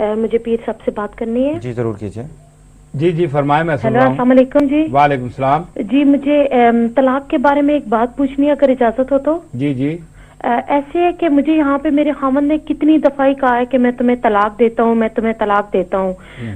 मुझे पीर साहब से बात करनी है। जी जरूर कीजिए। जी जी फरमाएं, मैं सुन हेलो, रहा हूँ। अस्सलाम वालेकुम जी। वालेकुम सलाम। जी मुझे तलाक के बारे में एक बात पूछनी है, अगर इजाजत हो तो। जी जी। ऐसे है कि मुझे यहाँ पे मेरे खामन ने कितनी दफा ही कहा है कि मैं तुम्हें तलाक देता हूँ, मैं तुम्हें तलाक देता हूँ।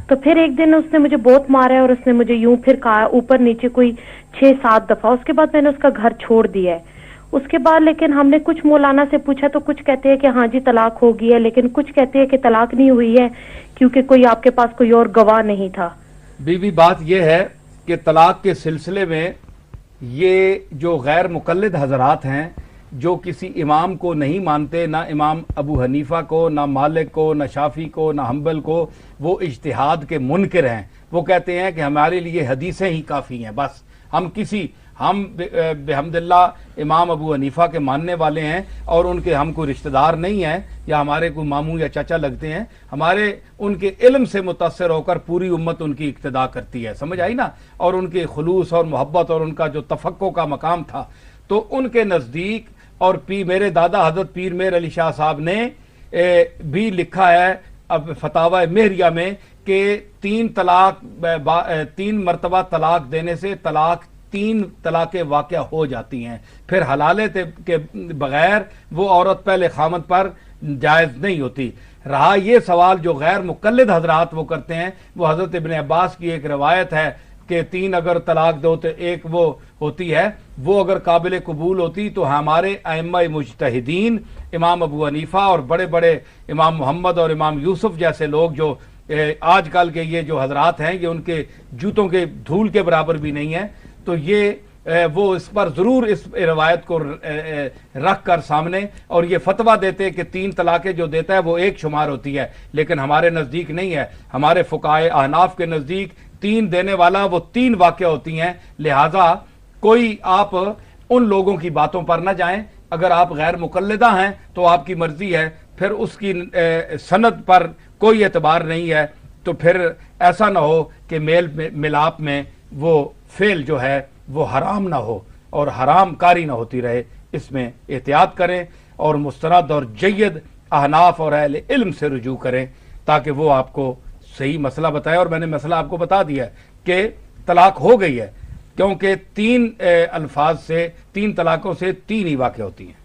तो फिर एक दिन उसने मुझे बहुत मारा है और उसने मुझे यूं फिर कहा ऊपर नीचे कोई 6-7 दफा। उसके बाद मैंने उसका घर छोड़ दिया है। उसके बाद लेकिन हमने कुछ मौलाना से पूछा तो कुछ कहते हैं कि हाँ जी तलाक हो गई है, लेकिन कुछ कहते हैं कि तलाक नहीं हुई है क्योंकि कोई आपके पास कोई और गवाह नहीं था। बीवी बात यह है कि तलाक के सिलसिले में ये जो गैर मुकल्लिद हजरात हैं, जो किसी इमाम को नहीं मानते, ना इमाम अबू हनीफा को, ना मालिक को, ना शाफी को, ना हम्बल को, वो इज्तिहाद के मुनकिर हैं। वो कहते हैं कि हमारे लिए हदीसें ही काफ़ी हैं, बस हम बेहमदुल्लाह इमाम अबू हनीफा के मानने वाले हैं और उनके हम कोई रिश्तेदार नहीं हैं या हमारे कोई मामू या चाचा लगते हैं। हमारे उनके इल्म से मुतासर होकर पूरी उम्मत उनकी इक्तदा करती है, समझ आई ना। और उनके खुलूस और मोहब्बत और उनका जो तफक्को का मकाम था, तो उनके नज़दीक और मेरे दादा हजरत पीर मेर अली शाह साहब ने भी लिखा है अब फतावा मेहरिया में कि 3 मरतबा तलाक देने से 3 तलाक़ें वाक़या हो जाती हैं, फिर हलाले के बगैर वो औरत पहले खामद पर जायज़ नहीं होती। रहा ये सवाल जो गैर मुकल्लिद हजरात वो करते हैं, वो हज़रत इब्न अब्बास की एक रवायत है कि 3 अगर तलाक दो तो एक वो होती है, वो अगर काबिल कबूल होती तो हमारे अइम्मा मुज्तहिदीन इमाम अबू हनीफा और बड़े बड़े इमाम मोहम्मद और इमाम यूसुफ जैसे लोग जो आजकल के ये जो हजरात हैं, ये उनके जूतों के धूल के बराबर भी नहीं है। तो ये वो इस पर ज़रूर इस रवायत को रख कर सामने और ये फतवा देते कि 3 तलाक़ें जो देता है वो एक शुमार होती है, लेकिन हमारे नज़दीक नहीं है। हमारे फुकाए अहनाफ के नज़दीक 3 देने वाला वो 3 वाक़या होती हैं। लिहाजा कोई आप उन लोगों की बातों पर न जाएं। अगर आप गैर मुकल्लिदा हैं तो आपकी मर्जी है, फिर उसकी सनद पर कोई एतबार नहीं है। तो फिर ऐसा ना हो कि मेल मिलाप में वो फेल जो है वो हराम ना हो और हराम कारी ना होती रहे। इसमें एहतियात करें और मुस्तरद और जय्यद अहनाफ और अहले इल्म से रुजू करें ताकि वो आपको सही मसला बताए। और मैंने मसला आपको बता दिया कि तलाक हो गई है, क्योंकि 3 अल्फाज से 3 तलाकों से 3 ही वाक़या होती हैं।